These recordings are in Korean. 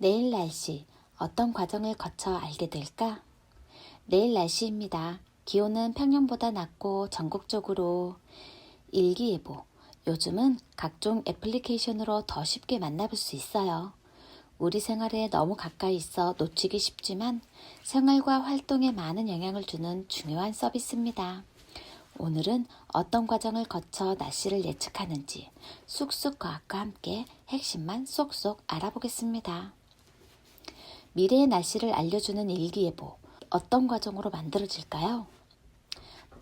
내일 날씨, 어떤 과정을 거쳐 알게 될까? 내일 날씨입니다. 기온은 평년보다 낮고 전국적으로 일기예보. 요즘은 각종 애플리케이션으로 더 쉽게 만나볼 수 있어요. 우리 생활에 너무 가까이 있어 놓치기 쉽지만 생활과 활동에 많은 영향을 주는 중요한 서비스입니다. 오늘은 어떤 과정을 거쳐 날씨를 예측하는지 쑥쑥 과학과 함께 핵심만 쏙쏙 알아보겠습니다. 미래의 날씨를 알려주는 일기예보, 어떤 과정으로 만들어질까요?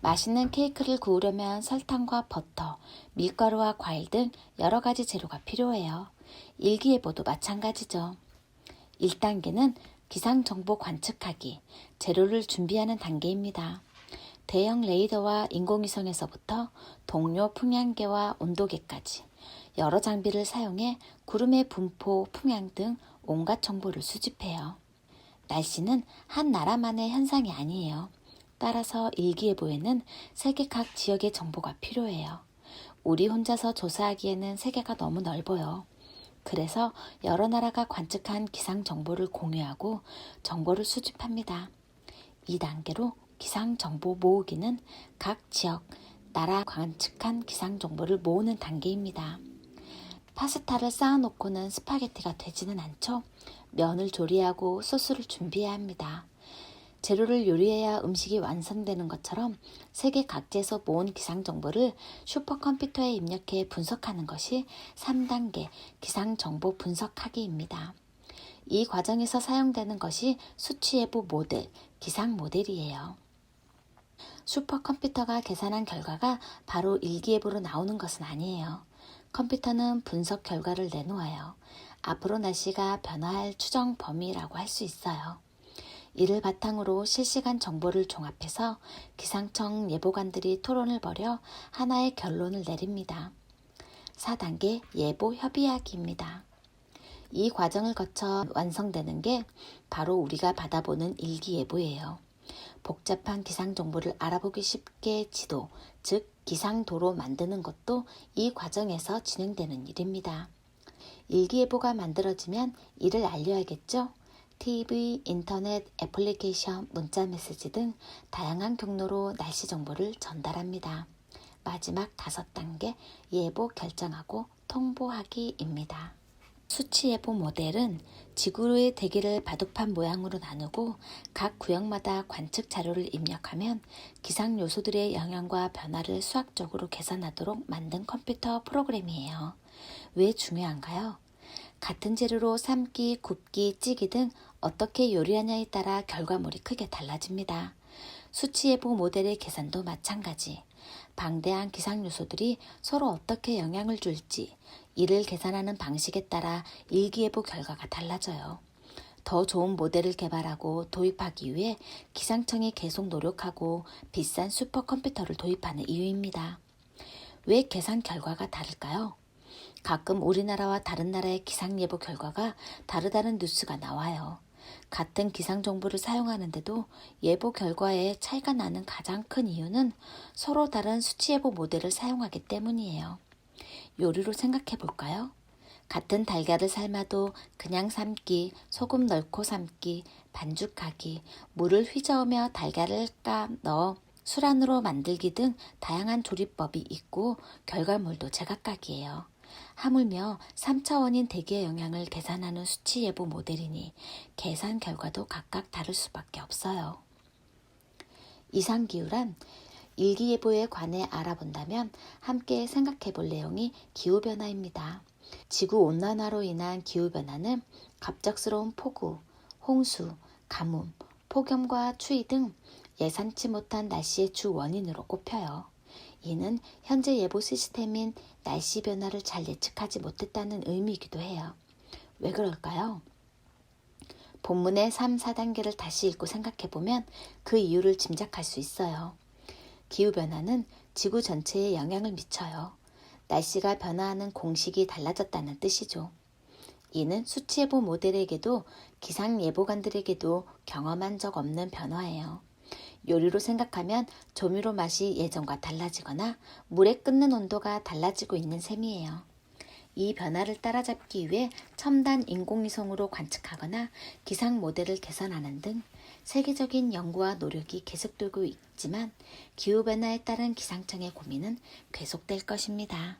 맛있는 케이크를 구우려면 설탕과 버터, 밀가루와 과일 등 여러 가지 재료가 필요해요. 일기예보도 마찬가지죠. 1단계는 기상정보 관측하기, 재료를 준비하는 단계입니다. 대형 레이더와 인공위성에서부터 동료 풍향계와 온도계까지 여러 장비를 사용해 구름의 분포, 풍향 등 온갖 정보를 수집해요. 날씨는 한 나라만의 현상이 아니에요. 따라서 일기예보에는 세계 각 지역의 정보가 필요해요. 우리 혼자서 조사하기에는 세계가 너무 넓어요. 그래서 여러 나라가 관측한 기상 정보를 공유하고 정보를 수집합니다. 2단계로 기상 정보 모으기는 각 지역, 나라 관측한 기상 정보를 모으는 단계입니다. 파스타를 쌓아놓고는 스파게티가 되지는 않죠. 면을 조리하고 소스를 준비해야 합니다. 재료를 요리해야 음식이 완성되는 것처럼 세계 각지에서 모은 기상 정보를 슈퍼컴퓨터에 입력해 분석하는 것이 3단계 기상 정보 분석하기입니다. 이 과정에서 사용되는 것이 수치예보 모델, 기상 모델이에요. 슈퍼컴퓨터가 계산한 결과가 바로 일기예보로 나오는 것은 아니에요. 컴퓨터는 분석 결과를 내놓아요. 앞으로 날씨가 변화할 추정 범위라고 할 수 있어요. 이를 바탕으로 실시간 정보를 종합해서 기상청 예보관들이 토론을 벌여 하나의 결론을 내립니다. 4단계 예보 협의하기입니다. 이 과정을 거쳐 완성되는 게 바로 우리가 받아보는 일기예보예요. 복잡한 기상 정보를 알아보기 쉽게 지도, 즉 기상도로 만드는 것도 이 과정에서 진행되는 일입니다. 일기예보가 만들어지면 이를 알려야겠죠? TV, 인터넷, 애플리케이션, 문자메시지 등 다양한 경로로 날씨 정보를 전달합니다. 마지막 5단계 예보 결정하고 통보하기입니다. 수치예보 모델은 지구의 대기를 바둑판 모양으로 나누고 각 구역마다 관측 자료를 입력하면 기상 요소들의 영향과 변화를 수학적으로 계산하도록 만든 컴퓨터 프로그램이에요. 왜 중요한가요? 같은 재료로 삶기, 굽기, 찌기 등 어떻게 요리하냐에 따라 결과물이 크게 달라집니다. 수치예보 모델의 계산도 마찬가지. 방대한 기상 요소들이 서로 어떻게 영향을 줄지, 이를 계산하는 방식에 따라 일기예보 결과가 달라져요. 더 좋은 모델을 개발하고 도입하기 위해 기상청이 계속 노력하고 비싼 슈퍼컴퓨터를 도입하는 이유입니다. 왜 계산 결과가 다를까요? 가끔 우리나라와 다른 나라의 기상예보 결과가 다르다는 뉴스가 나와요. 같은 기상 정보를 사용하는데도 예보 결과에 차이가 나는 가장 큰 이유는 서로 다른 수치예보 모델을 사용하기 때문이에요. 요리로 생각해 볼까요? 같은 달걀을 삶아도 그냥 삶기, 소금 넣고 삶기, 반죽하기, 물을 휘저으며 달걀을 넣어 술안으로 만들기 등 다양한 조리법이 있고 결과물도 제각각이에요. 하물며 3차원인 대기의 영향을 계산하는 수치예보 모델이니 계산 결과도 각각 다를 수밖에 없어요. 이상기후란 일기예보에 관해 알아본다면 함께 생각해 볼 내용이 기후변화입니다. 지구온난화로 인한 기후변화는 갑작스러운 폭우, 홍수, 가뭄, 폭염과 추위 등 예상치 못한 날씨의 주 원인으로 꼽혀요. 이는 현재 예보 시스템인 날씨 변화를 잘 예측하지 못했다는 의미이기도 해요. 왜 그럴까요? 본문의 3, 4단계를 다시 읽고 생각해보면 그 이유를 짐작할 수 있어요. 기후변화는 지구 전체에 영향을 미쳐요. 날씨가 변화하는 공식이 달라졌다는 뜻이죠. 이는 수치예보 모델에게도 기상예보관들에게도 경험한 적 없는 변화예요. 요리로 생각하면 조미료 맛이 예전과 달라지거나 물에 끓는 온도가 달라지고 있는 셈이에요. 이 변화를 따라잡기 위해 첨단 인공위성으로 관측하거나 기상 모델을 개선하는 등 세계적인 연구와 노력이 계속되고 있지만 기후변화에 따른 기상청의 고민은 계속될 것입니다.